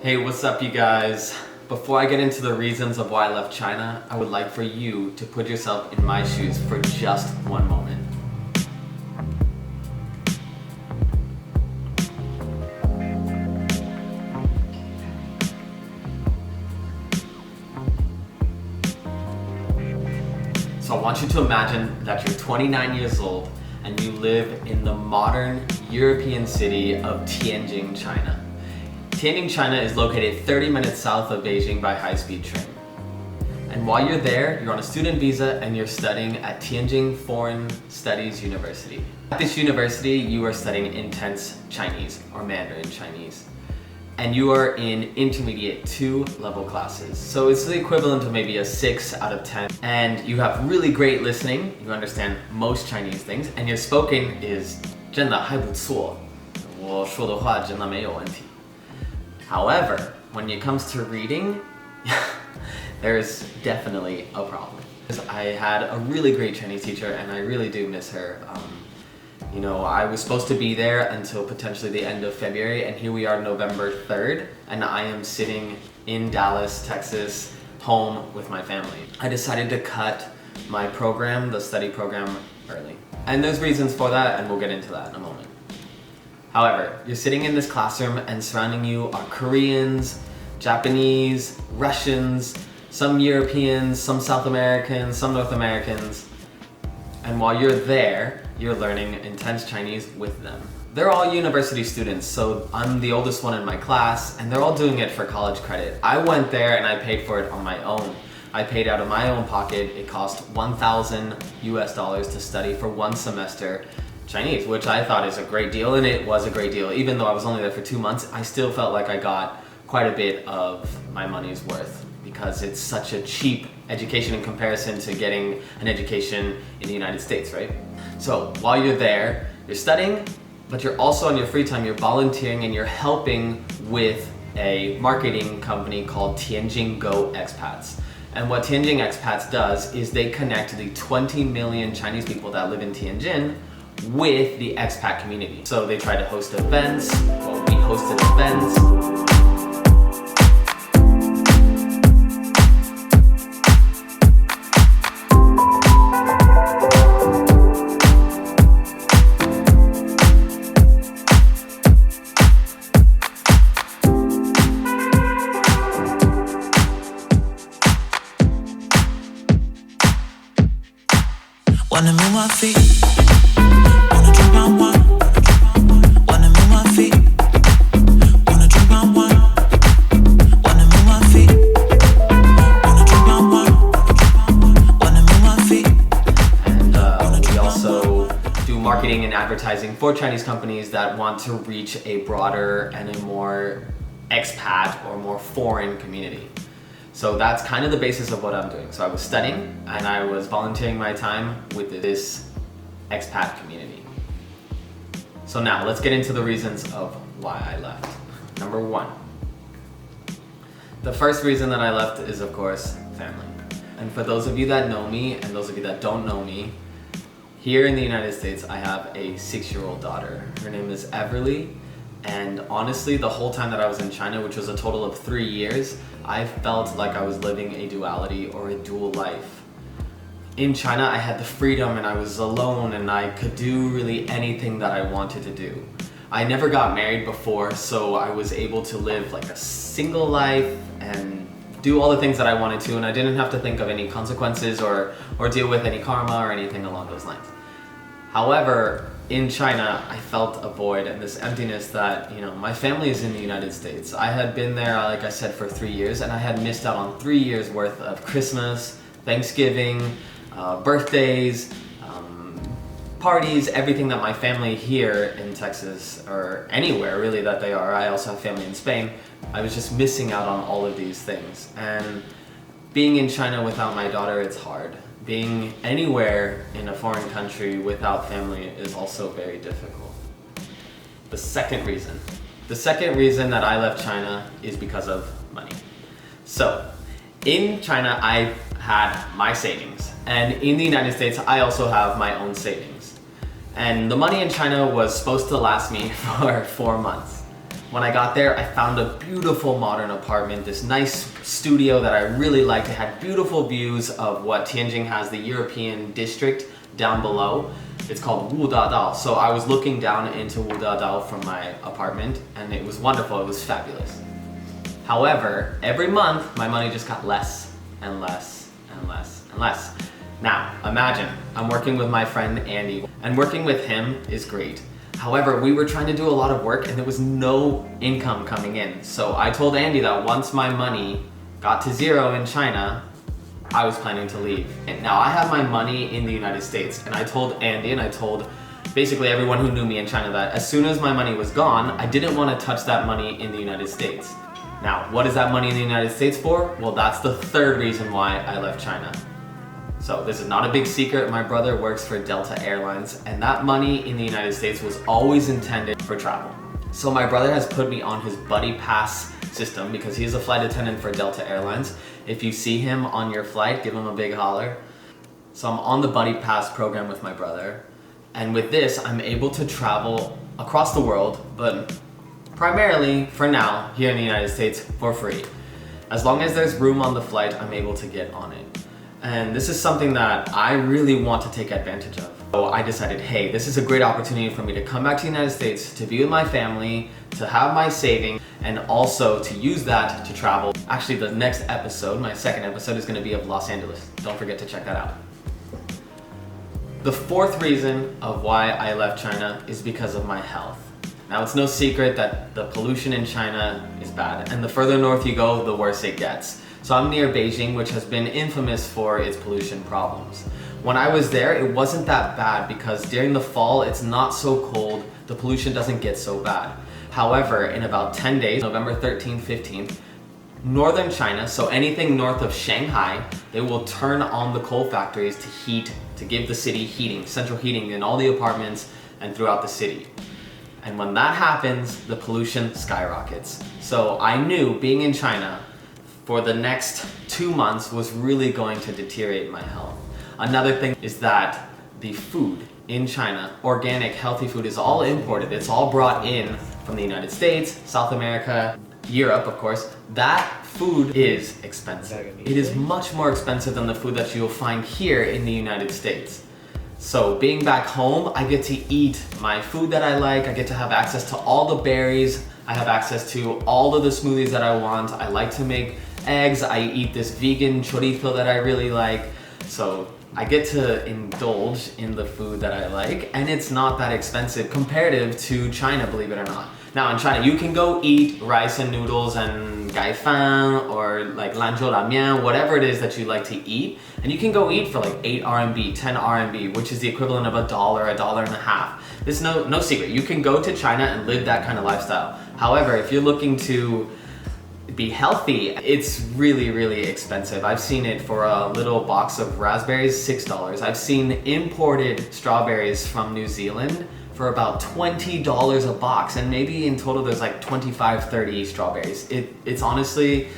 Hey, what's up you guys? Before I get into the reasons of why I left China, I would like for you to put yourself in my shoes for just one moment. So I want you to imagine that you're 29 years old and you live in the modern European city of Tianjin, China. Tianjin, China is located 30 minutes south of Beijing by high-speed train. And while you're there, you're on a student visa and you're studying at Tianjin Foreign Studies University. At this university, you are studying intense Chinese or Mandarin Chinese. And you are in intermediate 2 level classes. So it's the equivalent of maybe a 6 out of 10. And you have really great listening, you understand most Chinese things, and your spoken is 真的还不错，我说的话真的没有问题。However, when it comes to reading, there's definitely a problem. I had a really great Chinese teacher and I really do miss her. I was supposed to be there until potentially the end of February, and here we are November 3rd, and I am sitting in Dallas, Texas, home with my family. I decided to cut my program, the study program, early. And there's reasons for that, and we'll get into that in a moment. However, you're sitting in this classroom and surrounding you are Koreans, Japanese, Russians, some Europeans, some South Americans, some North Americans. And while you're there, you're learning intense Chinese with them. They're all university students, so I'm the oldest one in my class, and they're all doing it for college credit. I went there and I paid for it on my own. I paid out of my own pocket. It cost $1,000 US to study for 1 semester Chinese, which I thought is a great deal, and it was a great deal. Even though I was only there for 2 months, I still felt like I got quite a bit of my money's worth because it's such a cheap education in comparison to getting an education in the United States, right? So while you're there, you're studying, but you're also on your free time, you're volunteering and you're helping with a marketing company called Tianjin Go Expats. And what Tianjin Expats does is they connect the 20 million Chinese people that live in Tianjin with the expat community. So they try to host events, we hosted events. Wanna move my feet, wanna drink my wine. Wanna move my feet, wanna drink my wine. Wanna move my feet, wanna drink my wine. Wanna move my feet. And we also do marketing and advertising for Chinese companies that want to reach a broader and a more expat or more foreign community. So that's kind of the basis of what I'm doing. So I was studying and I was volunteering my time with this expat community. So now let's get into the reasons of why I left. Number 1. The first reason that I left is, of course, family. And for those of you that know me and those of you that don't know me, here in the United States, I have a 6-year-old daughter. Her name is Everly. And honestly, the whole time that I was in China, which was a total of 3 years, I felt like I was living a duality or a dual life. In China, I had the freedom and I was alone and I could do really anything that I wanted to do. I never got married before, so I was able to live like a single life and do all the things that I wanted to, and I didn't have to think of any consequences or deal with any karma or anything along those lines. However, in China, I felt a void and this emptiness that, my family is in the United States. I had been there, like I said, for 3 years, and I had missed out on 3 years worth of Christmas, Thanksgiving, birthdays, parties, everything that my family here in Texas, or anywhere really that they are. I also have family in Spain. I was just missing out on all of these things. And being in China without my daughter, it's hard. Being anywhere in a foreign country without family is also very difficult. The second reason that I left China is because of money. So, in China, I had my savings, and in the United States, I also have my own savings. And the money in China was supposed to last me for 4 months. When I got there, I found a beautiful modern apartment, this nice studio that I really liked. It had beautiful views of what Tianjin has, the European district down below. It's called Wudadao. So I was looking down into Wudadao from my apartment, and it was wonderful, it was fabulous. However, every month, my money just got less and less and less and less. Now, imagine, I'm working with my friend Andy, and working with him is great. However, we were trying to do a lot of work and there was no income coming in. So I told Andy that once my money got to zero in China, I was planning to leave. And now I have my money in the United States, and I told Andy and I told basically everyone who knew me in China that as soon as my money was gone, I didn't want to touch that money in the United States. Now, what is that money in the United States for? Well, that's the third reason why I left China. So this is not a big secret, my brother works for Delta Airlines, and that money in the United States was always intended for travel. So my brother has put me on his buddy pass system because he's a flight attendant for Delta Airlines. If you see him on your flight, give him a big holler. So I'm on the buddy pass program with my brother, and with this I'm able to travel across the world, but primarily for now here in the United States for free. As long as there's room on the flight, I'm able to get on it. And this is something that I really want to take advantage of. So I decided, hey, this is a great opportunity for me to come back to the United States, to be with my family, to have my savings, and also to use that to travel. Actually, the next episode, my second episode, is going to be of Los Angeles. Don't forget to check that out. The fourth reason of why I left China is because of my health. Now, it's no secret that the pollution in China is bad, and the further north you go, the worse it gets. So I'm near Beijing, which has been infamous for its pollution problems. When I was there, it wasn't that bad because during the fall, it's not so cold, the pollution doesn't get so bad. However, in about 10 days, November 13th, 15th, northern China, so anything north of Shanghai, they will turn on the coal factories to heat, to give the city heating, central heating in all the apartments and throughout the city. And when that happens, the pollution skyrockets. So I knew being in China for the next 2 months was really going to deteriorate my health. Another thing is that the food in China, organic, healthy food, is all imported. It's all brought in from the United States, South America, Europe, of course. That food is expensive. It is much more expensive than the food that you'll find here in the United States. So being back home, I get to eat my food that I like. I get to have access to all the berries. I have access to all of the smoothies that I want. I like to make eggs. I eat this vegan chorizo that I really like. So I get to indulge in the food that I like, and it's not that expensive comparative to China, believe it or not. Now in China, you can go eat rice and noodles and gai fan or like lanzhou la mian, whatever it is that you like to eat, and you can go eat for like 8 RMB, 10 RMB, which is the equivalent of $1, $1.50. There's no secret. You can go to China and live that kind of lifestyle. However, if you're looking to be healthy, it's really, really expensive. I've seen it for a little box of raspberries, $6. I've seen imported strawberries from New Zealand for about $20 a box, and maybe in total there's like 25, 30 strawberries. It's honestly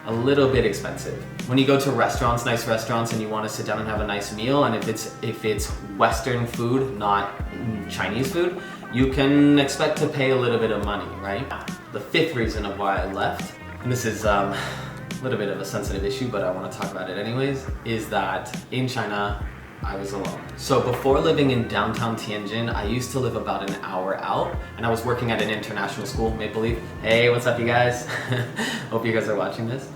a little bit expensive. When you go to restaurants, nice restaurants, and you want to sit down and have a nice meal, and if it's Western food, not Chinese food, you can expect to pay a little bit of money, right? The fifth reason of why I left, and this is a little bit of a sensitive issue, but I want to talk about it anyways, is that in China, I was alone. So before living in downtown Tianjin, I used to live about an hour out, and I was working at an international school, Maple Leaf. Hey, what's up you guys? Hope you guys are watching this.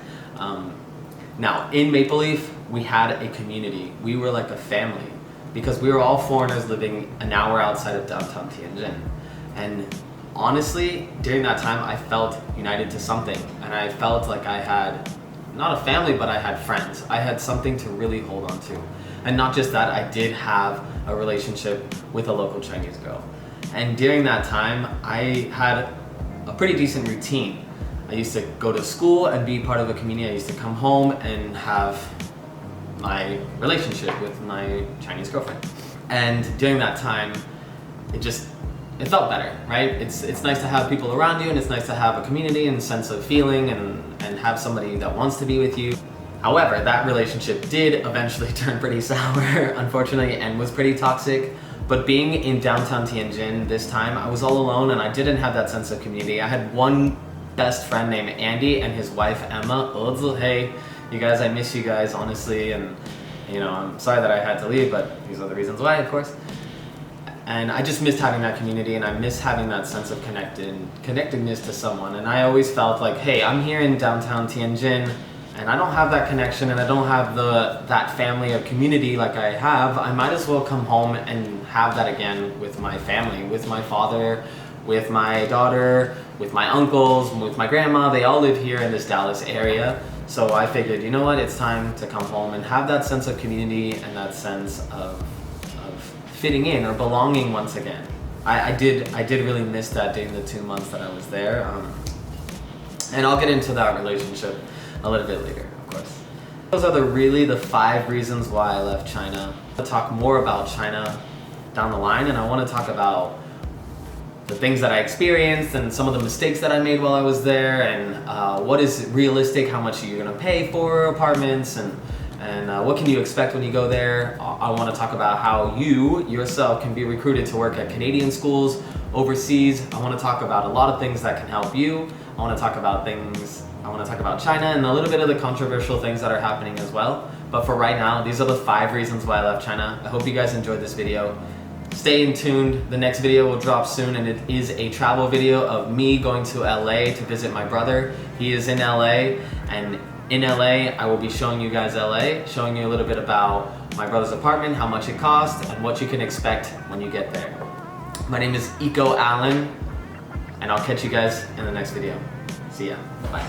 Now, in Maple Leaf, we had a community. We were like a family because we were all foreigners living an hour outside of downtown Tianjin. And honestly, during that time, I felt united to something, and I felt like I had not a family, but I had friends. I had something to really hold on to. And not just that, I did have a relationship with a local Chinese girl. And during that time, I had a pretty decent routine. I used to go to school and be part of a community. I used to come home and have my relationship with my Chinese girlfriend. And during that time, it felt better, right? It's nice to have people around you, and it's nice to have a community and a sense of feeling and have somebody that wants to be with you. However, that relationship did eventually turn pretty sour, unfortunately, and was pretty toxic. But being in downtown Tianjin this time, I was all alone and I didn't have that sense of community. I had one best friend named Andy and his wife Emma. Hey, you guys, I miss you guys, honestly, and you know, I'm sorry that I had to leave, but these are the reasons why, of course. And I just missed having that community, and I miss having that sense of connectedness to someone. And I always felt like, hey, I'm here in downtown Tianjin, and I don't have that connection, and I don't have that family or community like I have. I might as well come home and have that again with my family, with my father, with my daughter, with my uncles, with my grandma. They all live here in this Dallas area. So I figured, you know what, it's time to come home and have that sense of community and that sense of fitting in or belonging once again. I did really miss that during the 2 months that I was there. And I'll get into that relationship a little bit later, of course. Those are really the 5 reasons why I left China. I'll talk more about China down the line, and I want to talk about the things that I experienced and some of the mistakes that I made while I was there, and what is realistic, how much you're gonna pay for apartments, and what can you expect when you go there. I want to talk about how you yourself can be recruited to work at Canadian schools overseas. I want to talk about a lot of things that can help you. I want to talk about China and a little bit of the controversial things that are happening as well. But for right now, these are the 5 reasons why I left China. I hope you guys enjoyed this video. Stay tuned. The next video will drop soon, and it is a travel video of me going to LA to visit my brother. He is in LA, and in LA, I will be showing you guys LA, showing you a little bit about my brother's apartment, how much it costs, and what you can expect when you get there. My name is Eco Allen, and I'll catch you guys in the next video. See ya. Bye.